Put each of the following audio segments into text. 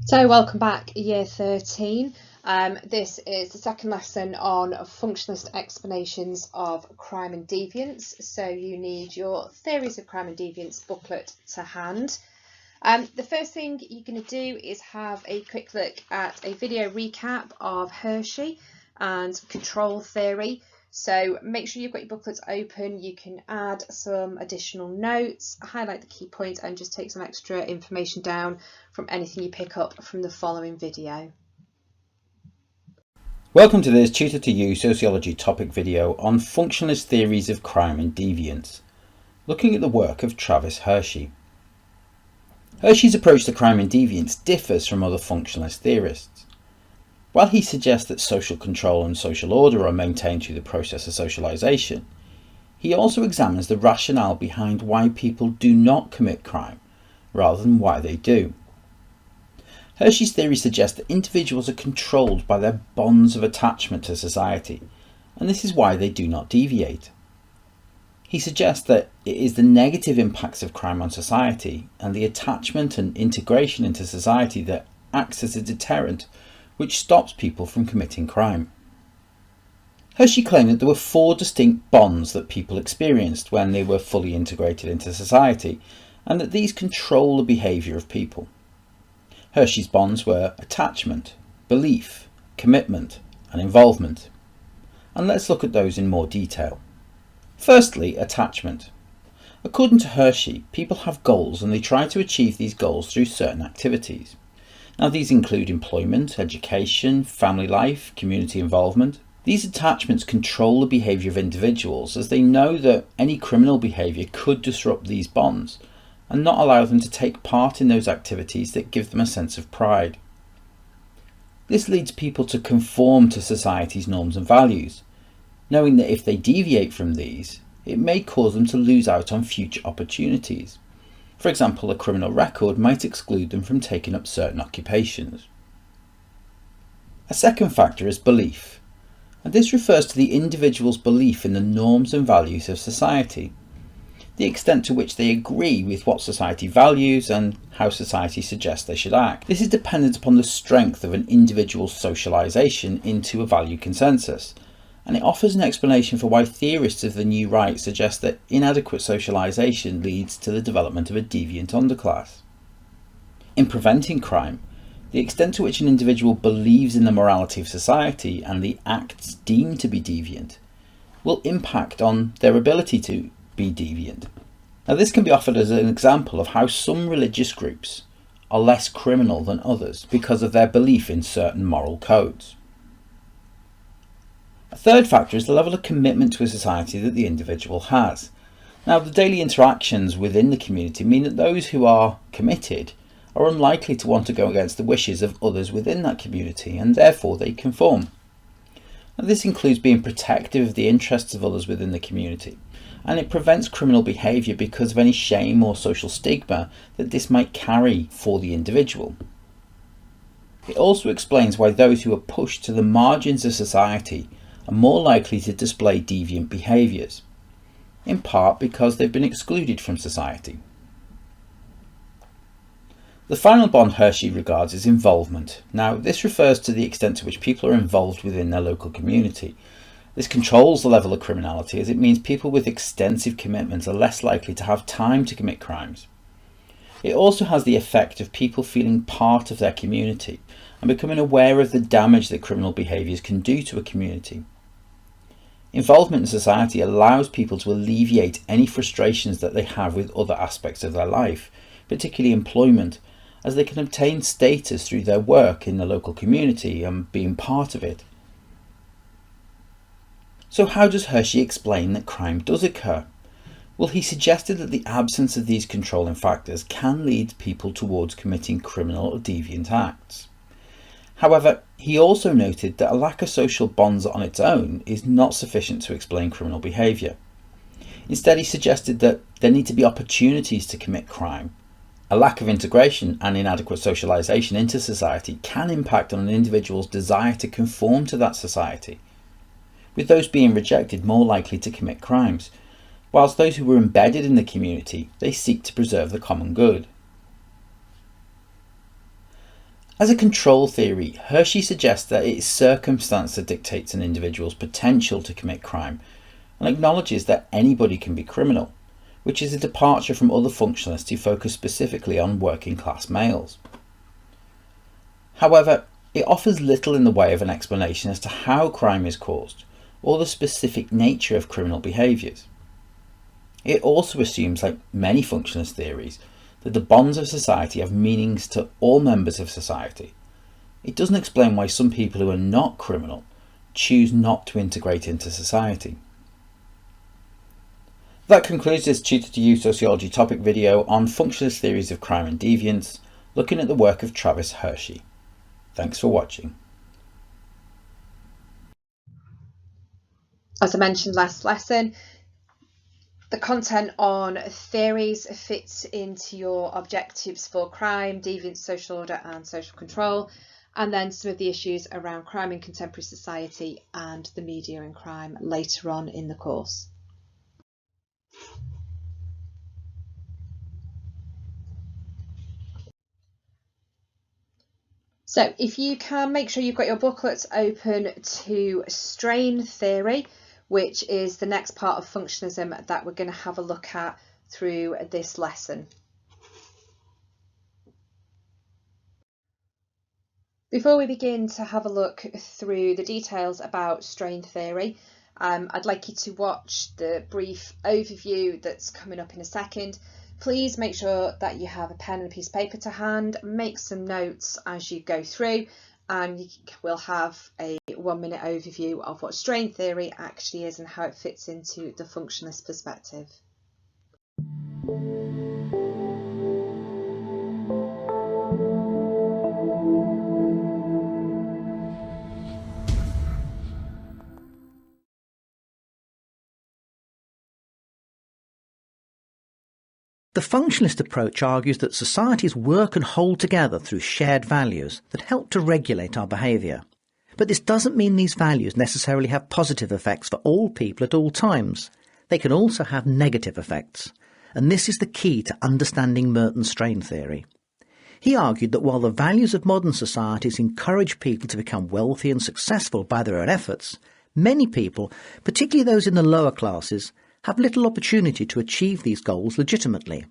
So welcome back, year 13. This is the second lesson on functionalist explanations of crime and deviance. So you need your theories of crime and deviance booklet to hand. The first thing you're going to do is have a quick look at a video recap of Hershey and control theory. So make sure you've got your booklets open. You can add some additional notes, highlight the key points, and just take some extra information down from anything you pick up from the following video. Welcome to this Tutor to You Sociology topic video on functionalist theories of crime and deviance, looking at the work of Travis Hershey. Hershey's approach to crime and deviance differs from other functionalist theorists. While he suggests that social control and social order are maintained through the process of socialization, he also examines the rationale behind why people do not commit crime, rather than why they do. Hershey's theory suggests that individuals are controlled by their bonds of attachment to society, and this is why they do not deviate. He suggests that it is the negative impacts of crime on society and the attachment and integration into society that acts as a deterrent which stops people from committing crime. Hershey claimed that there were 4 distinct bonds that people experienced when they were fully integrated into society, and that these control the behaviour of people. Hershey's bonds were attachment, belief, commitment, and involvement. And let's look at those in more detail. Firstly, attachment. According to Hershey, people have goals and they try to achieve these goals through certain activities. Now these include employment, education, family life, community involvement. These attachments control the behaviour of individuals as they know that any criminal behaviour could disrupt these bonds and not allow them to take part in those activities that give them a sense of pride. This leads people to conform to society's norms and values, knowing that if they deviate from these, it may cause them to lose out on future opportunities. For example, a criminal record might exclude them from taking up certain occupations. A second factor is belief, and this refers to the individual's belief in the norms and values of society, the extent to which they agree with what society values and how society suggests they should act. This is dependent upon the strength of an individual's socialization into a value consensus, and it offers an explanation for why theorists of the new right suggest that inadequate socialization leads to the development of a deviant underclass. In preventing crime, the extent to which an individual believes in the morality of society and the acts deemed to be deviant will impact on their ability to be deviant. Now this can be offered as an example of how some religious groups are less criminal than others because of their belief in certain moral codes. A third factor is the level of commitment to a society that the individual has. Now the daily interactions within the community mean that those who are committed are unlikely to want to go against the wishes of others within that community, and therefore they conform. Now, this includes being protective of the interests of others within the community, and it prevents criminal behaviour because of any shame or social stigma that this might carry for the individual. It also explains why those who are pushed to the margins of society are more likely to display deviant behaviours, in part because they've been excluded from society. The final bond Hershey regards is involvement. Now this refers to the extent to which people are involved within their local community. This controls the level of criminality as it means people with extensive commitments are less likely to have time to commit crimes. It also has the effect of people feeling part of their community and becoming aware of the damage that criminal behaviours can do to a community. Involvement in society allows people to alleviate any frustrations that they have with other aspects of their life, particularly employment, as they can obtain status through their work in the local community and being part of it. So how does Hershey explain that crime does occur? Well, he suggested that the absence of these controlling factors can lead people towards committing criminal or deviant acts. However, he also noted that a lack of social bonds on its own is not sufficient to explain criminal behaviour. Instead, he suggested that there need to be opportunities to commit crime. A lack of integration and inadequate socialisation into society can impact on an individual's desire to conform to that society, with those being rejected more likely to commit crimes, whilst those who were embedded in the community, they seek to preserve the common good. As a control theory, Hershey suggests that it is circumstance that dictates an individual's potential to commit crime, and acknowledges that anybody can be criminal, which is a departure from other functionalists who focus specifically on working class males. However, it offers little in the way of an explanation as to how crime is caused, or the specific nature of criminal behaviours. It also assumes, like many functionalist theories, that the bonds of society have meanings to all members of society. It doesn't explain why some people who are not criminal choose not to integrate into society. That concludes this Tutor to You Sociology topic video on functionalist theories of crime and deviance, looking at the work of Travis Hershey. Thanks for watching. As I mentioned last lesson, the content on theories fits into your objectives for crime, deviance, social order and social control, and then some of the issues around crime in contemporary society and the media and crime later on in the course. So if you can make sure you've got your booklets open to strain theory, which is the next part of functionalism that we're going to have a look at through this lesson. Before we begin to have a look through the details about strain theory, I'd like you to watch the brief overview that's coming up in a second. Please make sure that you have a pen and a piece of paper to hand, make some notes as you go through, and we'll have a 1-minute overview of what strain theory actually is and how it fits into the functionalist perspective. The functionalist approach argues that societies work and hold together through shared values that help to regulate our behaviour. But this doesn't mean these values necessarily have positive effects for all people at all times. They can also have negative effects. And this is the key to understanding Merton's strain theory. He argued that while the values of modern societies encourage people to become wealthy and successful by their own efforts, many people, particularly those in the lower classes, have little opportunity to achieve these goals legitimately.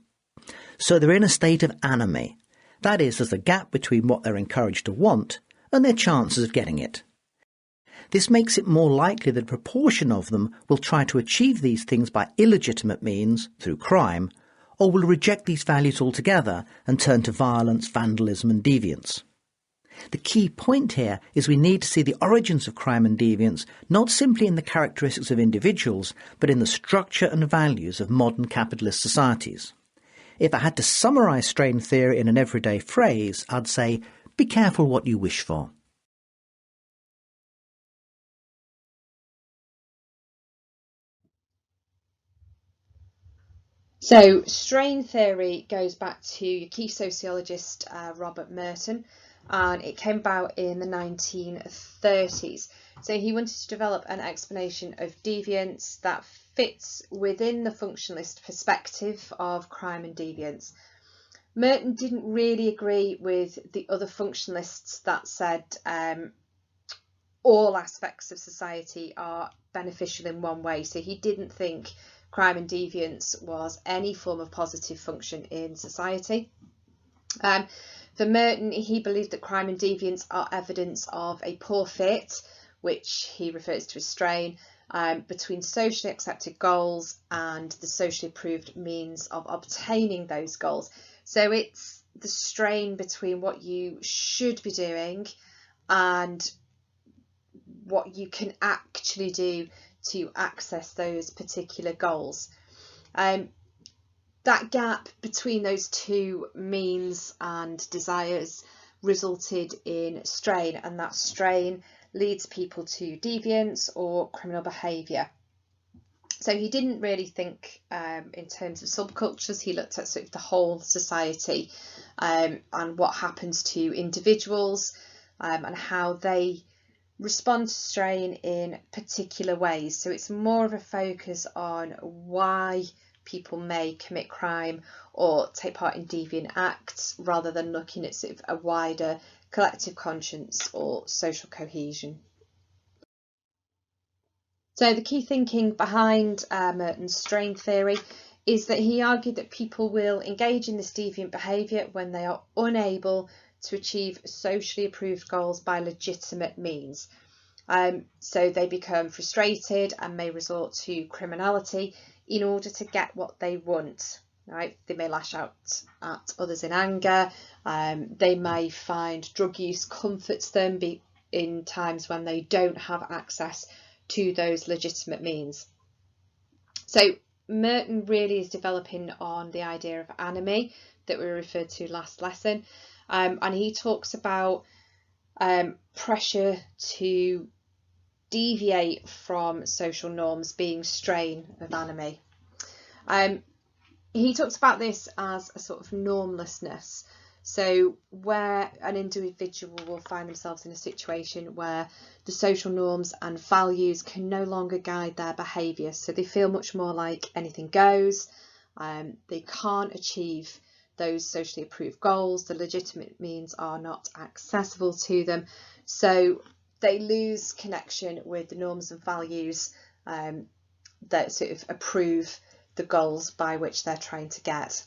So they're in a state of anomie. That is, there's a gap between what they're encouraged to want and their chances of getting it. This makes it more likely that a proportion of them will try to achieve these things by illegitimate means, through crime, or will reject these values altogether and turn to violence, vandalism and deviance. The key point here is we need to see the origins of crime and deviance not simply in the characteristics of individuals, but in the structure and values of modern capitalist societies. If I had to summarise strain theory in an everyday phrase, I'd say, be careful what you wish for. So strain theory goes back to key sociologist Robert Merton, and it came about in the 1930s. So he wanted to develop an explanation of deviance that fits within the functionalist perspective of crime and deviance. Merton didn't really agree with the other functionalists that said all aspects of society are beneficial in one way. So he didn't think crime and deviance was any form of positive function in society. For Merton, he believed that crime and deviance are evidence of a poor fit, which he refers to as strain, between socially accepted goals and the socially approved means of obtaining those goals. So it's the strain between what you should be doing and what you can actually do to access those particular goals. That gap between those two means and desires resulted in strain, and that strain leads people to deviance or criminal behaviour. So he didn't really think in terms of subcultures. He looked at sort of the whole society and what happens to individuals and how they respond to strain in particular ways. So it's more of a focus on why people may commit crime or take part in deviant acts, rather than looking at sort of a wider collective conscience or social cohesion. So the key thinking behind Merton's strain theory is that he argued that people will engage in this deviant behaviour when they are unable to achieve socially approved goals by legitimate means. So they become frustrated and may resort to criminality in order to get what they want. Right? They may lash out at others in anger. They may find drug use comforts them in times when they don't have access to those legitimate means. So Merton really is developing on the idea of anomie that we referred to last lesson, and he talks about pressure to deviate from social norms being strain of anomie. He talks about this as a sort of normlessness, so where an individual will find themselves in a situation where the social norms and values can no longer guide their behaviour, so they feel much more like anything goes. They can't achieve those socially approved goals, the legitimate means are not accessible to them, so they lose connection with the norms and values that sort of approve the goals by which they're trying to get.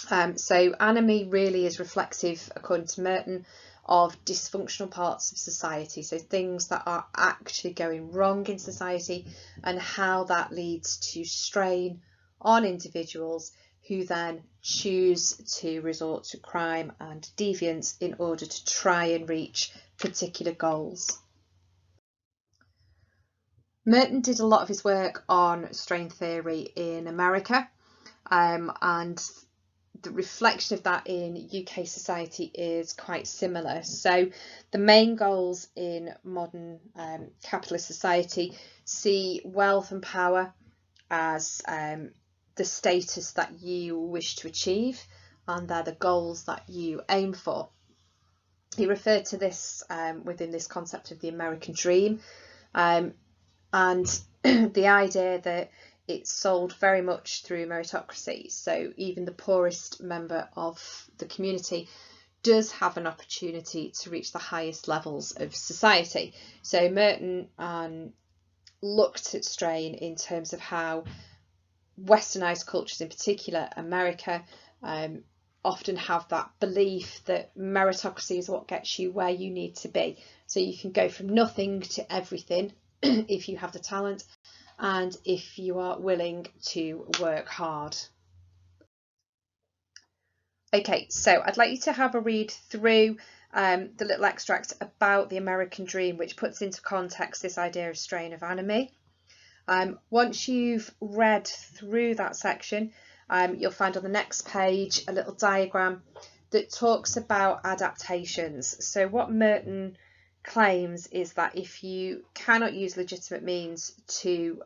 So anomie really is reflective, according to Merton, of dysfunctional parts of society, so things that are actually going wrong in society, and how that leads to strain on individuals who then choose to resort to crime and deviance in order to try and reach particular goals. Merton did a lot of his work on strain theory in America, and the reflection of that in UK society is quite similar. So the main goals in modern capitalist society see wealth and power as the status that you wish to achieve, and they're the goals that you aim for. He referred to this within this concept of the American dream, and the idea that it's sold very much through meritocracy. So even the poorest member of the community does have an opportunity to reach the highest levels of society. So Merton looked at strain in terms of how westernized cultures, in particular America, often have that belief that meritocracy is what gets you where you need to be. So you can go from nothing to everything if you have the talent and if you are willing to work hard. Okay, so I'd like you to have a read through the little extract about the American dream, which puts into context this idea of strain of anomie. Once you've read through that section, you'll find on the next page a little diagram that talks about adaptations. So what Merton claims is that if you cannot use legitimate means to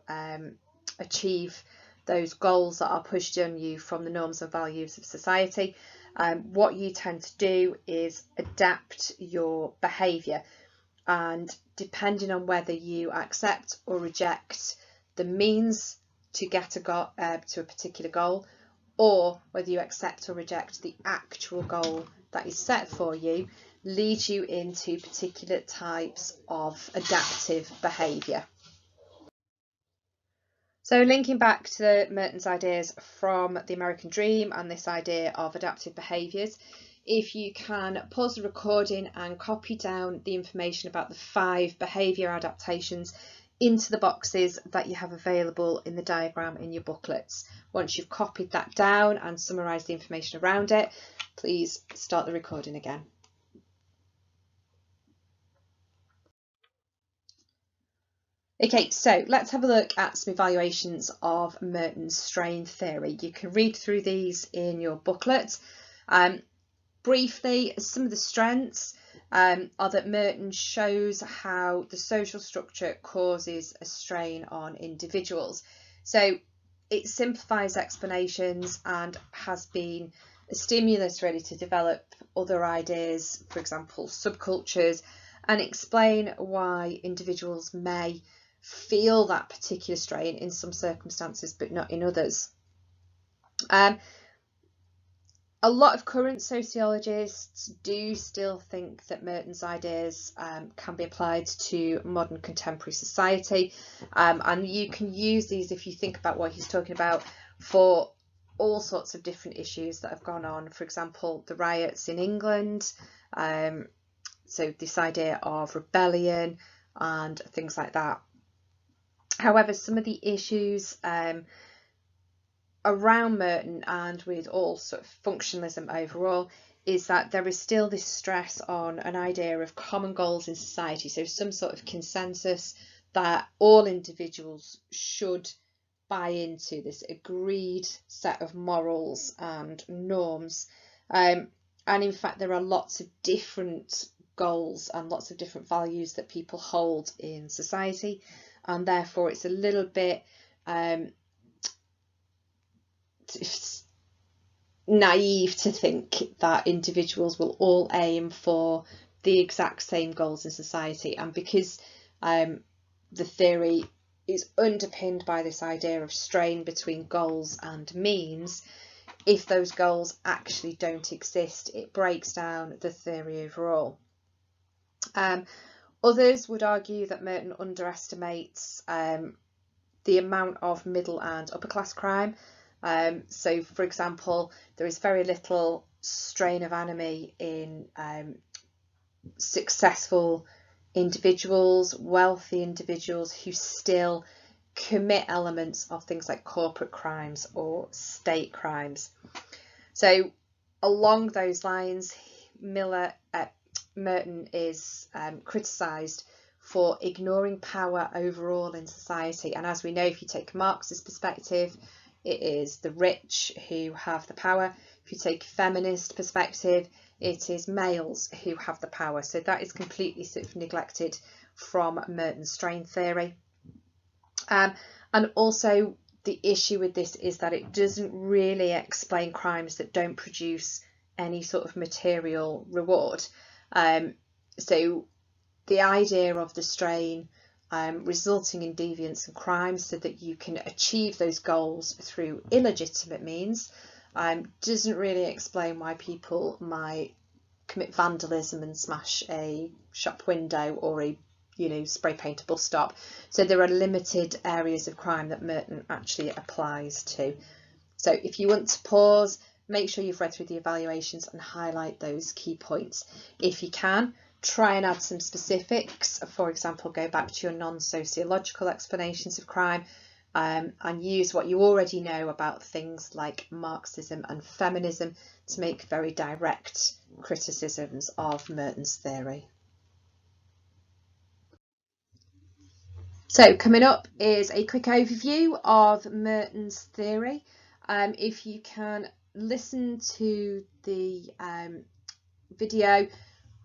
achieve those goals that are pushed on you from the norms and values of society, what you tend to do is adapt your behaviour, and depending on whether you accept or reject the means to get to a particular goal, or whether you accept or reject the actual goal that is set for you, leads you into particular types of adaptive behaviour. So linking back to Merton's ideas from the American Dream and this idea of adaptive behaviours, if you can pause the recording and copy down the information about the 5 behaviour adaptations into the boxes that you have available in the diagram in your booklets. Once you've copied that down and summarised the information around it, please start the recording again. Okay, so let's have a look at some evaluations of Merton's strain theory. You can read through these in your booklet. Briefly, some of the strengths are that Merton shows how the social structure causes a strain on individuals. So it simplifies explanations and has been a stimulus really to develop other ideas, for example, subcultures, and explain why individuals may feel that particular strain in some circumstances but not in others. A lot of current sociologists do still think that Merton's ideas can be applied to modern contemporary society, and you can use these, if you think about what he's talking about, for all sorts of different issues that have gone on. For example, the riots in England, so this idea of rebellion and things like that. However, some of the issues around Merton and with all sort of functionalism overall is that there is still this stress on an idea of common goals in society, so some sort of consensus that all individuals should buy into, this agreed set of morals and norms, and in fact there are lots of different goals and lots of different values that people hold in society, and therefore it's a little bit naive to think that individuals will all aim for the exact same goals in society. And because the theory is underpinned by this idea of strain between goals and means, if those goals actually don't exist, it breaks down the theory overall. Others would argue that Merton underestimates the amount of middle and upper class crime. So, for example, there is very little strain of enemy in successful individuals, wealthy individuals who still commit elements of things like corporate crimes or state crimes. So, along those lines, Merton is criticised for ignoring power overall in society. And as we know, if you take Marxist perspective, it is the rich who have the power. If you take feminist perspective, it is males who have the power. So that is completely sort of neglected from Merton's strain theory. And also the issue with this is that it doesn't really explain crimes that don't produce any sort of material reward. So the idea of the strain resulting in deviance and crime so that you can achieve those goals through illegitimate means doesn't really explain why people might commit vandalism and smash a shop window or spray paint a bus stop. So there are limited areas of crime that Merton actually applies to. So if you want to pause, make sure you've read through the evaluations and highlight those key points. If you can, try and add some specifics. For example, go back to your non-sociological explanations of crime and use what you already know about things like Marxism and feminism to make very direct criticisms of Merton's theory. So coming up is a quick overview of Merton's theory. If you can listen to the video,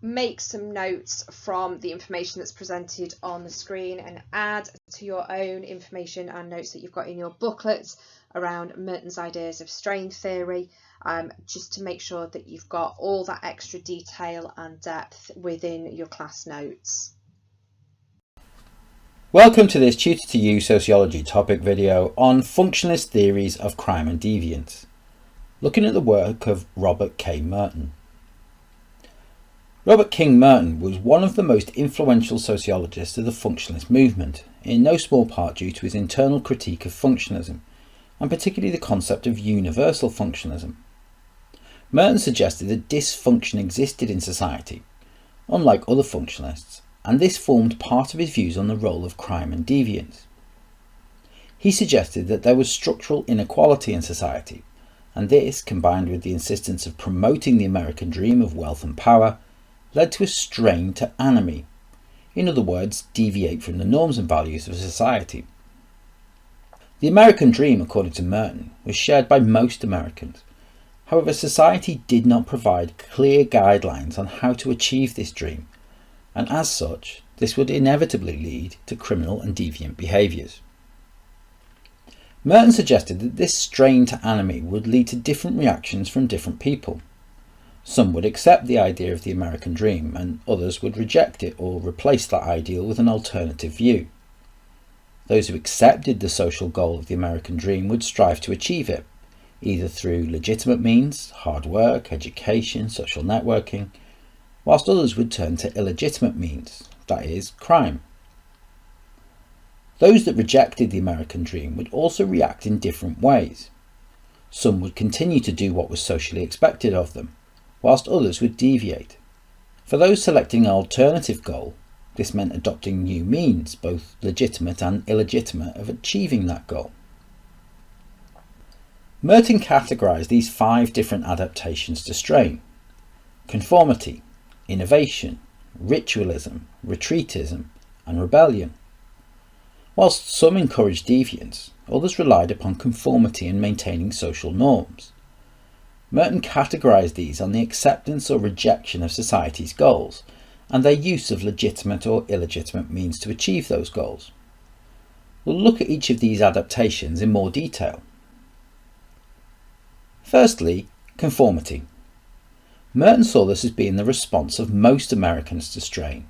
make some notes from the information that's presented on the screen and add to your own information and notes that you've got in your booklets around Merton's ideas of strain theory, just to make sure that you've got all that extra detail and depth within your class notes. Welcome to this Tutor to You Sociology topic video on functionalist theories of crime and deviance, looking at the work of Robert K. Merton. Robert King Merton was one of the most influential sociologists of the functionalist movement, in no small part due to his internal critique of functionalism, and particularly the concept of universal functionalism. Merton suggested that dysfunction existed in society, unlike other functionalists, and this formed part of his views on the role of crime and deviance. He suggested that there was structural inequality in society, and this, combined with the insistence of promoting the American dream of wealth and power, led to a strain to anomie, in other words, deviate from the norms and values of society. The American dream, according to Merton, was shared by most Americans. However, society did not provide clear guidelines on how to achieve this dream, and as such, this would inevitably lead to criminal and deviant behaviours. Merton suggested that this strain to anomie would lead to different reactions from different people. Some would accept the idea of the American dream, and others would reject it or replace that ideal with an alternative view. Those who accepted the social goal of the American dream would strive to achieve it, either through legitimate means, hard work, education, social networking, whilst others would turn to illegitimate means, that is, crime. Those that rejected the American dream would also react in different ways. Some would continue to do what was socially expected of them, whilst others would deviate. For those selecting an alternative goal, this meant adopting new means, both legitimate and illegitimate, of achieving that goal. Merton categorised these 5 different adaptations to strain: conformity, innovation, ritualism, retreatism, and rebellion. Whilst some encouraged deviance, others relied upon conformity and maintaining social norms. Merton categorised these on the acceptance or rejection of society's goals and their use of legitimate or illegitimate means to achieve those goals. We'll look at each of these adaptations in more detail. Firstly, conformity. Merton saw this as being the response of most Americans to strain.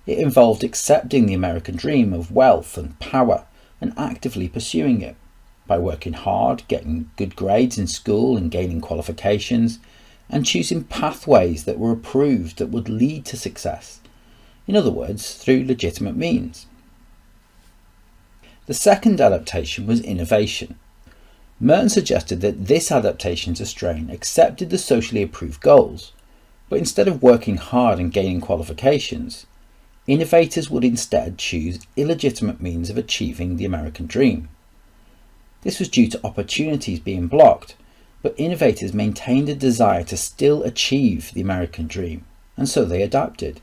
It involved accepting the American dream of wealth and power and actively pursuing it by working hard, getting good grades in school and gaining qualifications, and choosing pathways that were approved that would lead to success. In other words, through legitimate means. The second adaptation was innovation. Merton suggested that this adaptation to strain accepted the socially approved goals, but instead of working hard and gaining qualifications, innovators would instead choose illegitimate means of achieving the American dream. This was due to opportunities being blocked, but innovators maintained a desire to still achieve the American dream, and so they adapted.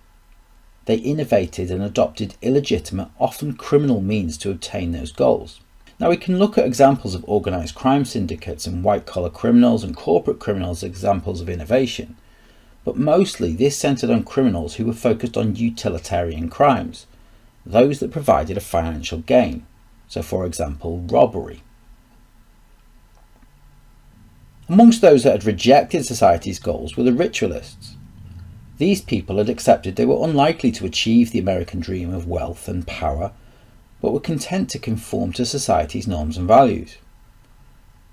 They innovated and adopted illegitimate, often criminal means to obtain those goals. Now we can look at examples of organised crime syndicates and white-collar criminals and corporate criminals as examples of innovation, but mostly this centred on criminals who were focused on utilitarian crimes, those that provided a financial gain, so for example robbery. Amongst those that had rejected society's goals were the ritualists. These people had accepted they were unlikely to achieve the American dream of wealth and power, but were content to conform to society's norms and values.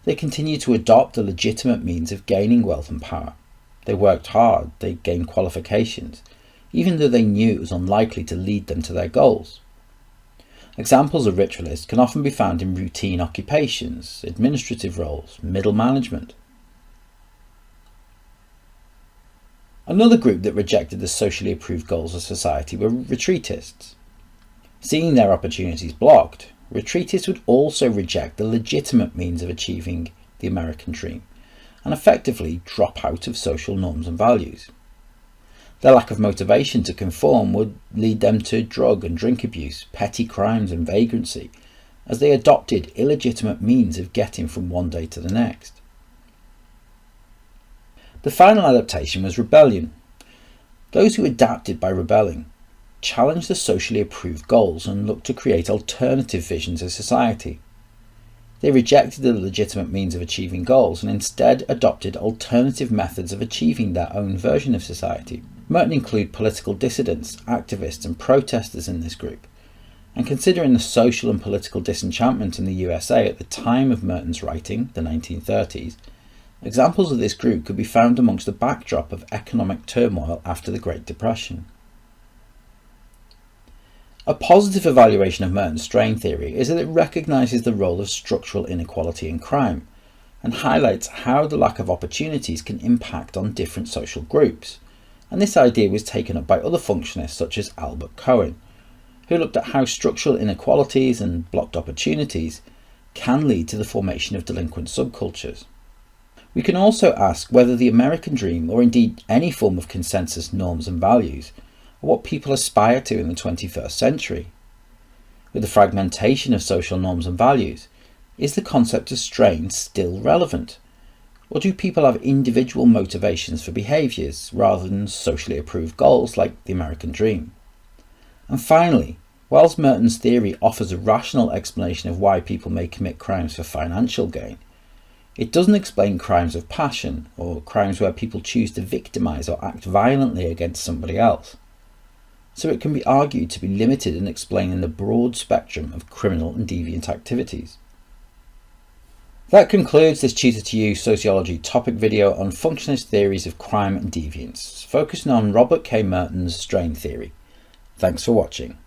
They continued to adopt a legitimate means of gaining wealth and power. They worked hard, they gained qualifications, even though they knew it was unlikely to lead them to their goals. Examples of ritualists can often be found in routine occupations, administrative roles, middle management. Another group that rejected the socially approved goals of society were retreatists. Seeing their opportunities blocked, retreatists would also reject the legitimate means of achieving the American dream and effectively drop out of social norms and values. Their lack of motivation to conform would lead them to drug and drink abuse, petty crimes and vagrancy, as they adopted illegitimate means of getting from one day to the next. The final adaptation was rebellion. Those who adapted by rebelling challenged the socially approved goals and looked to create alternative visions of society. They rejected the legitimate means of achieving goals and instead adopted alternative methods of achieving their own version of society. Merton included political dissidents, activists and protesters in this group, and considering the social and political disenchantment in the USA at the time of Merton's writing, the 1930s, examples of this group could be found amongst the backdrop of economic turmoil after the Great Depression. A positive evaluation of Merton's strain theory is that it recognises the role of structural inequality in crime and highlights how the lack of opportunities can impact on different social groups, and this idea was taken up by other functionists such as Albert Cohen, who looked at how structural inequalities and blocked opportunities can lead to the formation of delinquent subcultures. We can also ask whether the American dream, or indeed any form of consensus norms and values, are what people aspire to in the 21st century. With the fragmentation of social norms and values, is the concept of strain still relevant? Or do people have individual motivations for behaviours rather than socially approved goals like the American dream? And finally, whilst Merton's theory offers a rational explanation of why people may commit crimes for financial gain, it doesn't explain crimes of passion or crimes where people choose to victimise or act violently against somebody else. So it can be argued to be limited in explaining the broad spectrum of criminal and deviant activities. That concludes this Tutor to You Sociology topic video on functionalist theories of crime and deviance, focusing on Robert K. Merton's strain theory. Thanks for watching.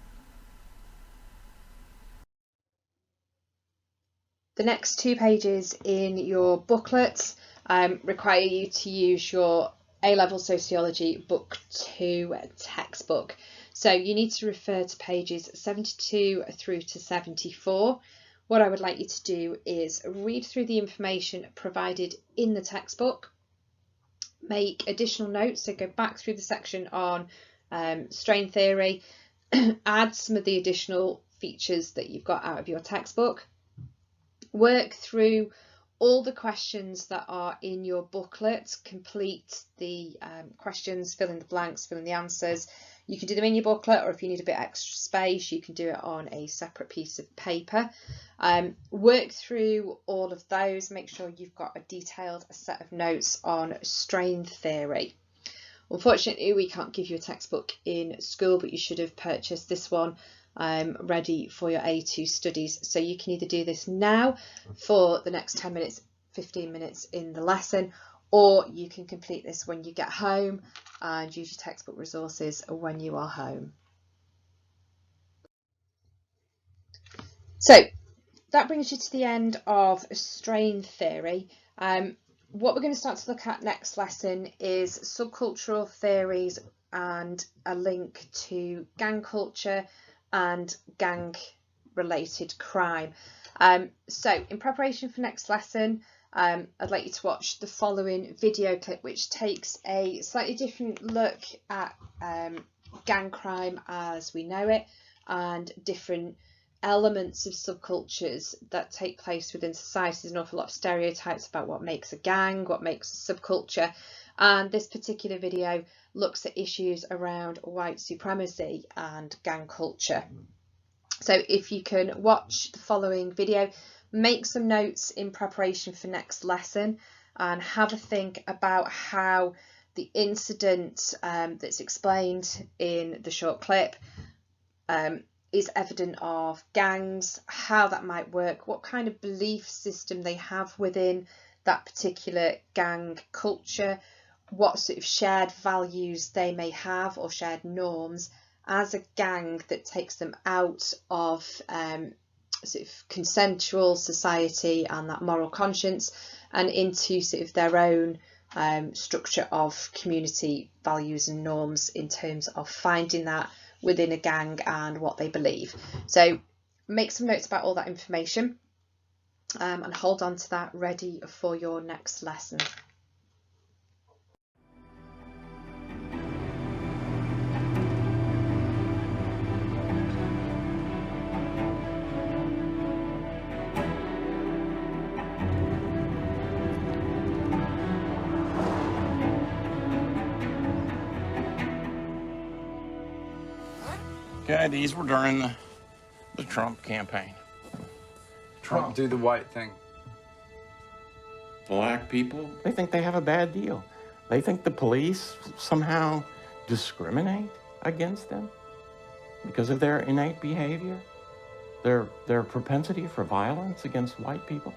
The next 2 pages in your booklet require you to use your A-level Sociology Book 2 textbook. So you need to refer to pages 72 through to 74. What I would like you to do is read through the information provided in the textbook, make additional notes, so go back through the section on strain theory, add some of the additional features that you've got out of your textbook, work through all the questions that are in your booklet, complete the questions, fill in the blanks, fill in the answers. You can do them in your booklet, or if you need a bit extra space, you can do it on a separate piece of paper. Work through all of those, make sure you've got a detailed set of notes on strain theory. Unfortunately, we can't give you a textbook in school, but you should have purchased this one ready for your A2 studies. So you can either do this now for the next 10 minutes, 15 minutes in the lesson, or you can complete this when you get home and use your textbook resources when you are home. So that brings you to the end of strain theory. What we're going to start to look at next lesson is subcultural theories and a link to gang culture and gang related crime. So in preparation for next lesson, I'd like you to watch the following video clip, which takes a slightly different look at gang crime as we know it, and different elements of subcultures that take place within society. There's an awful lot of stereotypes about what makes a gang, what makes a subculture, and this particular video looks at issues around white supremacy and gang culture. So if you can watch the following video, make some notes in preparation for next lesson, and have a think about how the incident that's explained in the short clip is evident of gangs, how that might work, what kind of belief system they have within that particular gang culture, what sort of shared values they may have or shared norms as a gang that takes them out of sort of consensual society and that moral conscience and into sort of their own structure of community values and norms in terms of finding that within a gang and what they believe. So make some notes about all that information and hold on to that ready for your next lesson. Okay, these were during the Trump campaign. Trump do the white thing. Black people, they think they have a bad deal. They think the police somehow discriminate against them because of their innate behavior, their propensity for violence against white people.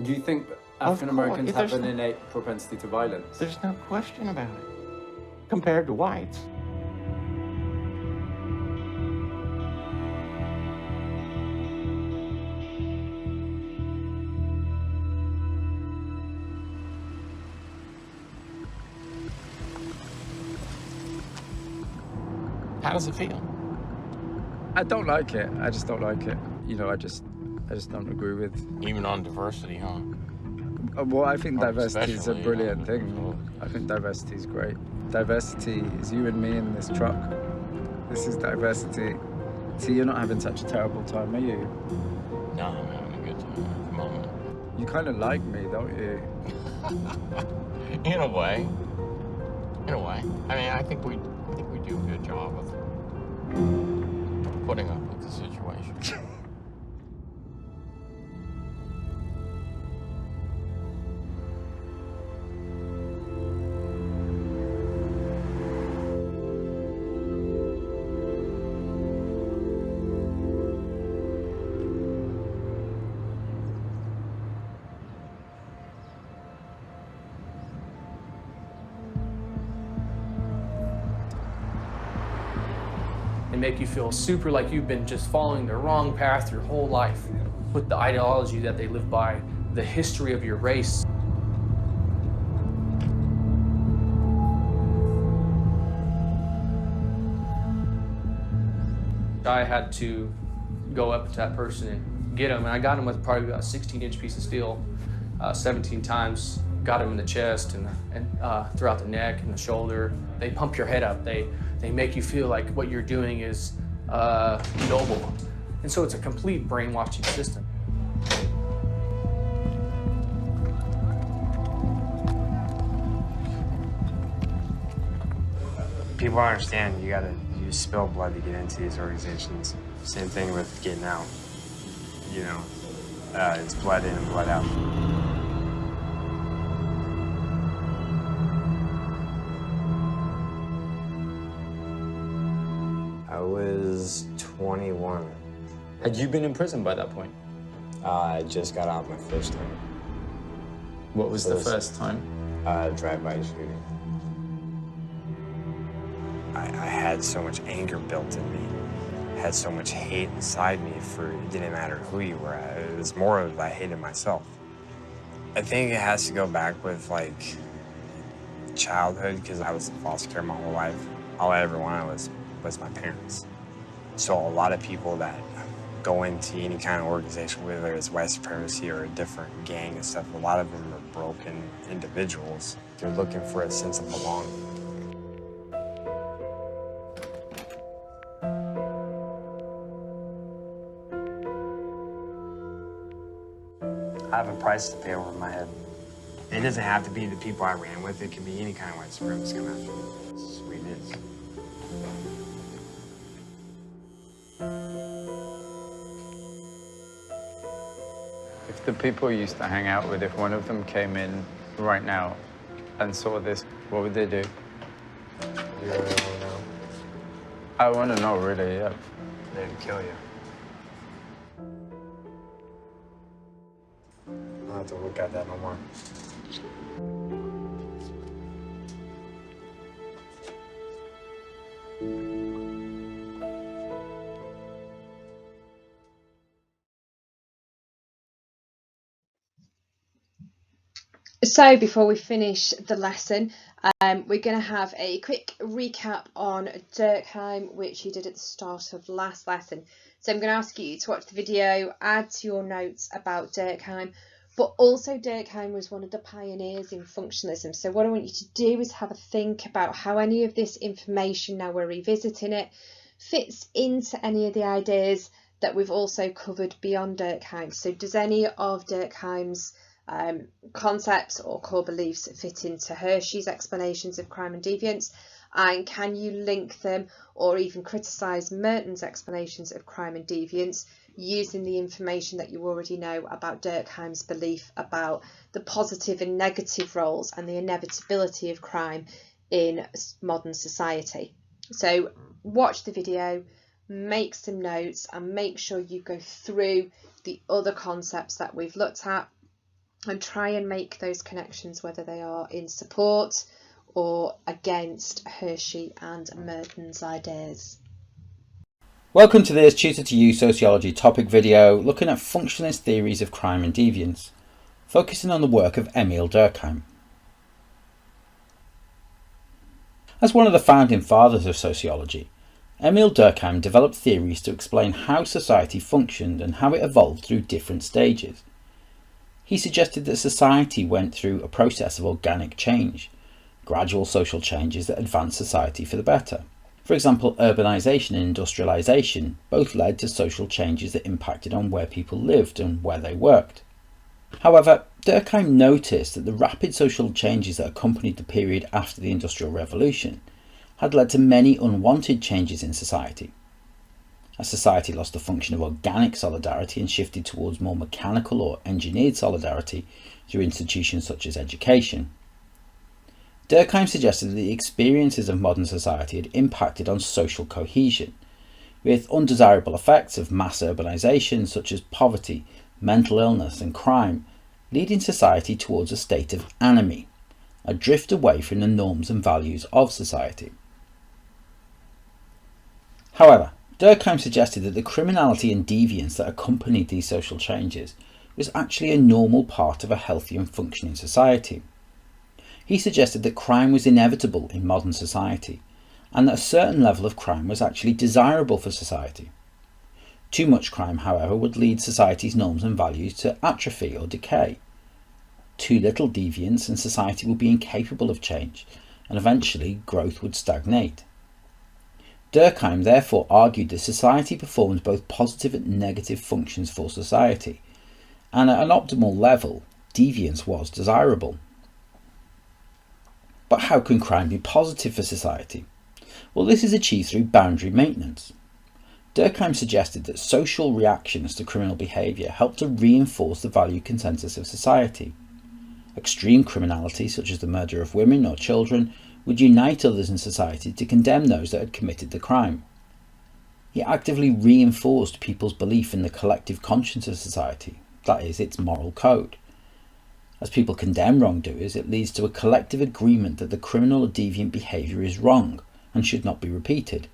Do you think African Americans have an innate propensity to violence? There's no question about it, compared to whites. How does it feel? I don't like it. I just don't like it. You know, I just don't agree with. Even on diversity, huh? Well, I think Or diversity is a especially, brilliant thing. I think diversity is great. Diversity is you and me in this truck. This is diversity. See, you're not having such a terrible time, are you? No, I'm having a good time at the moment. You kind of like me, don't you? In a way. In a way. I mean, I think we do a good job of putting up with the situation. They make you feel super like you've been just following the wrong path your whole life. With the ideology that they live by, the history of your race. I had to go up to that person and get him, and I got him with probably about a 16-inch piece of steel, 17 times. Got him in the chest and throughout the neck and the shoulder. They pump your head up. They make you feel like what you're doing is noble. And so it's a complete brainwashing system. People understand you spill blood to get into these organizations. Same thing with getting out. You know, it's blood in and blood out. I was 21. Had you been in prison by that point? I just got out my first time. What was the first time? Drive-by shooting. I had so much anger built in me. I had so much hate inside me for it didn't matter who you were. It was more of I hated myself. I think it has to go back with like childhood because I was in foster care my whole life. All I ever wanted was my parents. So a lot of people that go into any kind of organization, whether it's white supremacy or a different gang and stuff, a lot of them are broken individuals. They're looking for a sense of belonging. I have a price to pay over my head. It doesn't have to be the people I ran with. It can be any kind of white supremacist come after me. That's what it is. If the people you used to hang out with, if one of them came in right now and saw this, what would they do? You really want to know? I want to know, really, yeah. They'd kill you. I don't have to look at that no more. So before we finish the lesson, we're going to have a quick recap on Durkheim, which you did at the start of last lesson. So I'm going to ask you to watch the video, add to your notes about Durkheim, but also Durkheim was one of the pioneers in functionalism. So what I want you to do is have a think about how any of this information, now we're revisiting it, fits into any of the ideas that we've also covered beyond Durkheim. So does any of Durkheim's concepts or core beliefs fit into Hershey's explanations of crime and deviance, and can you link them or even criticise Merton's explanations of crime and deviance using the information that you already know about Durkheim's belief about the positive and negative roles and the inevitability of crime in modern society. So watch the video, make some notes, and make sure you go through the other concepts that we've looked at and try and make those connections, whether they are in support or against Hershey and Merton's ideas. Welcome to this Tutor to You Sociology topic video looking at functionalist theories of crime and deviance, focusing on the work of Emil Durkheim. As one of the founding fathers of sociology, Emil Durkheim developed theories to explain how society functioned and how it evolved through different stages. He suggested that society went through a process of organic change, gradual social changes that advanced society for the better. For example, urbanisation and industrialisation both led to social changes that impacted on where people lived and where they worked. However, Durkheim noticed that the rapid social changes that accompanied the period after the Industrial Revolution had led to many unwanted changes in society. As society lost the function of organic solidarity and shifted towards more mechanical or engineered solidarity through institutions such as education. Durkheim suggested that the experiences of modern society had impacted on social cohesion, with undesirable effects of mass urbanisation such as poverty, mental illness and crime, leading society towards a state of anomie, a drift away from the norms and values of society. However, Durkheim suggested that the criminality and deviance that accompanied these social changes was actually a normal part of a healthy and functioning society. He suggested that crime was inevitable in modern society, and that a certain level of crime was actually desirable for society. Too much crime, however, would lead society's norms and values to atrophy or decay. Too little deviance and society would be incapable of change, and eventually growth would stagnate. Durkheim therefore argued that society performed both positive and negative functions for society, and at an optimal level, deviance was desirable. But how can crime be positive for society? Well, this is achieved through boundary maintenance. Durkheim suggested that social reactions to criminal behaviour help to reinforce the value consensus of society. Extreme criminality, such as the murder of women or children, would unite others in society to condemn those that had committed the crime. He actively reinforced people's belief in the collective conscience of society, that is, its moral code. As people condemn wrongdoers, it leads to a collective agreement that the criminal or deviant behaviour is wrong and should not be repeated.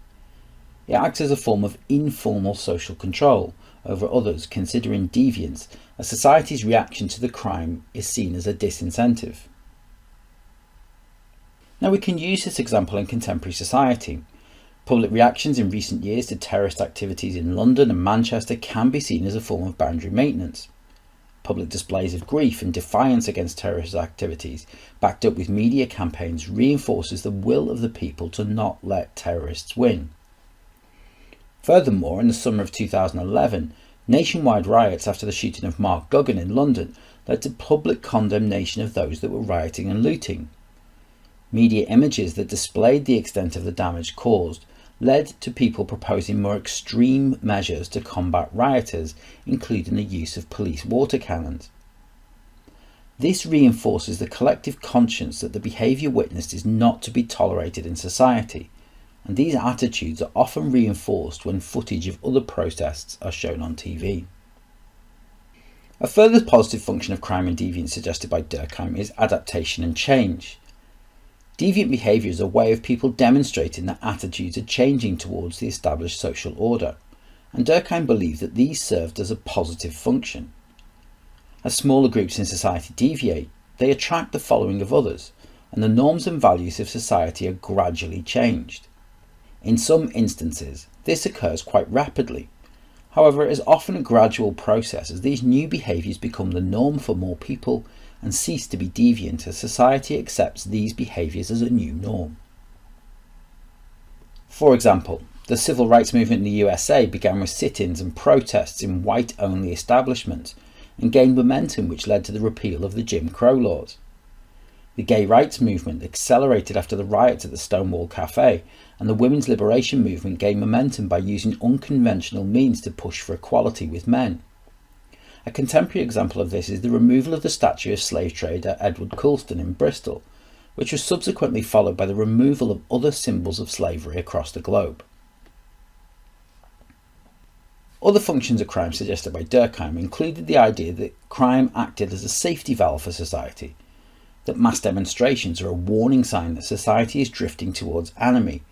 It acts as a form of informal social control over others, considering deviance as society's reaction to the crime is seen as a disincentive. Now we can use this example in contemporary society. Public reactions in recent years to terrorist activities in London and Manchester can be seen as a form of boundary maintenance. Public displays of grief and defiance against terrorist activities, backed up with media campaigns, reinforces the will of the people to not let terrorists win. Furthermore, in the summer of 2011, nationwide riots after the shooting of Mark Duggan in London led to public condemnation of those that were rioting and looting. Media images that displayed the extent of the damage caused led to people proposing more extreme measures to combat rioters, including the use of police water cannons. This reinforces the collective conscience that the behaviour witnessed is not to be tolerated in society, and these attitudes are often reinforced when footage of other protests are shown on TV. A further positive function of crime and deviance suggested by Durkheim is adaptation and change. Deviant behaviour is a way of people demonstrating that attitudes are changing towards the established social order, and Durkheim believed that these served as a positive function. As smaller groups in society deviate, they attract the following of others, and the norms and values of society are gradually changed. In some instances, this occurs quite rapidly. However, it is often a gradual process as these new behaviours become the norm for more people and cease to be deviant as society accepts these behaviours as a new norm. For example, the civil rights movement in the USA began with sit-ins and protests in white-only establishments and gained momentum, which led to the repeal of the Jim Crow laws. The gay rights movement accelerated after the riots at the Stonewall Cafe, and the women's liberation movement gained momentum by using unconventional means to push for equality with men. A contemporary example of this is the removal of the statue of slave trader Edward Colston in Bristol, which was subsequently followed by the removal of other symbols of slavery across the globe. Other functions of crime suggested by Durkheim included the idea that crime acted as a safety valve for society, that mass demonstrations are a warning sign that society is drifting towards anarchy,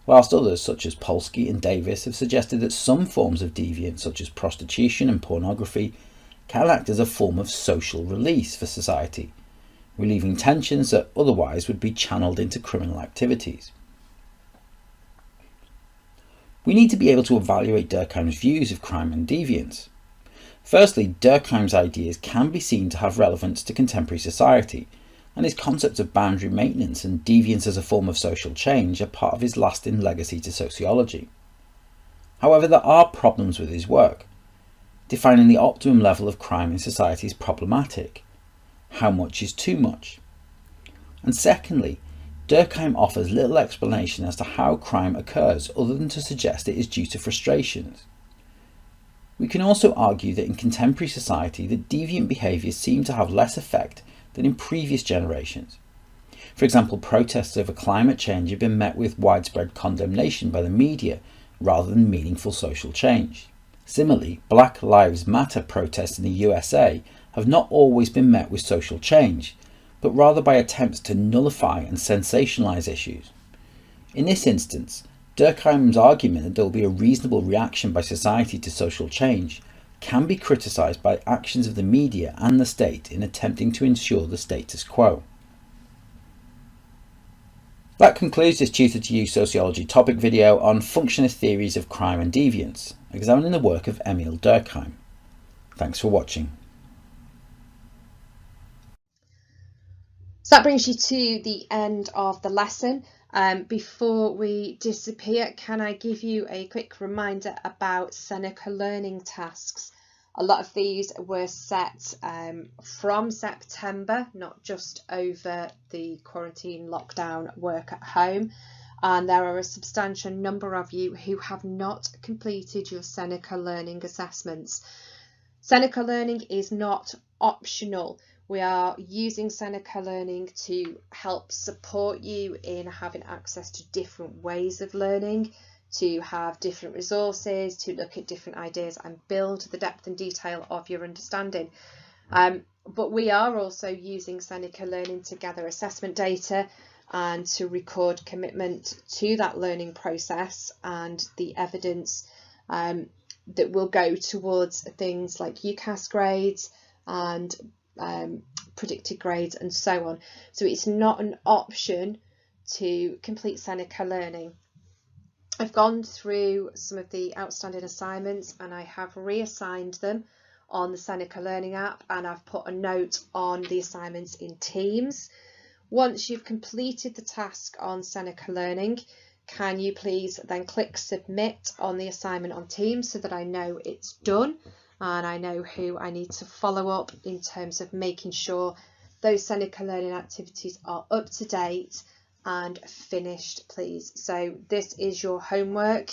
whilst others, such as Polsky and Davis, have suggested that some forms of deviance, such as prostitution and pornography, can act as a form of social release for society, relieving tensions that otherwise would be channeled into criminal activities. We need to be able to evaluate Durkheim's views of crime and deviance. Firstly, Durkheim's ideas can be seen to have relevance to contemporary society, and his concepts of boundary maintenance and deviance as a form of social change are part of his lasting legacy to sociology. However, there are problems with his work. Defining the optimum level of crime in society is problematic. How much is too much? And secondly, Durkheim offers little explanation as to how crime occurs other than to suggest it is due to frustrations. We can also argue that in contemporary society that deviant behaviours seem to have less effect than in previous generations. For example, protests over climate change have been met with widespread condemnation by the media rather than meaningful social change. Similarly, Black Lives Matter protests in the USA have not always been met with social change, but rather by attempts to nullify and sensationalise issues. In this instance, Durkheim's argument that there will be a reasonable reaction by society to social change can be criticised by actions of the media and the state in attempting to ensure the status quo. That concludes this Tutor to You Sociology topic video on functionalist theories of crime and deviance, examining the work of Emil Durkheim. Thanks for watching. So that brings you to the end of the lesson. Before we disappear, can I give you a quick reminder about Seneca learning tasks? A lot of these were set from September, not just over the quarantine lockdown work at home. And there are a substantial number of you who have not completed your Seneca learning assessments. Seneca learning is not optional. We are using Seneca learning to help support you in having access to different ways of learning, to have different resources, to look at different ideas and build the depth and detail of your understanding. But we are also using Seneca learning to gather assessment data and to record commitment to that learning process and the evidence that will go towards things like UCAS grades and predicted grades and so on. So it's not an option to complete Seneca learning. I've gone through some of the outstanding assignments and I have reassigned them on the Seneca learning app, and I've put a note on the assignments in Teams. Once you've completed the task on Seneca learning, can you please then click submit on the assignment on Teams so that I know it's done and I know who I need to follow up in terms of making sure those Seneca learning activities are up to date and finished, please. So this is your homework.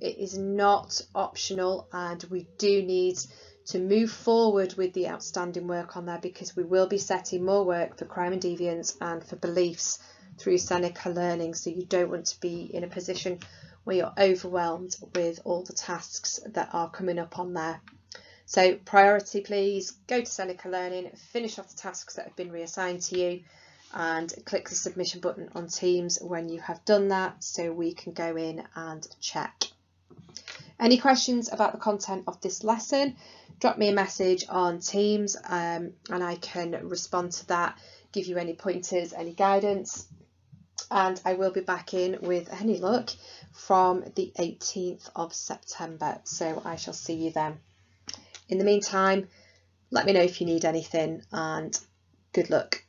It is not optional, and we do need to move forward with the outstanding work on there because we will be setting more work for crime and deviance and for beliefs through Seneca learning. So you don't want to be in a position where you're overwhelmed with all the tasks that are coming up on there. So priority, please go to Seneca learning, finish off the tasks that have been reassigned to you, and click the submission button on Teams when you have done that so we can go in and check. Any questions about the content of this lesson, drop me a message on Teams and I can respond to that, give you any pointers, any guidance, and I will be back in with any luck from the 18th of September. So I shall see you then. In the meantime, let me know if you need anything and good luck.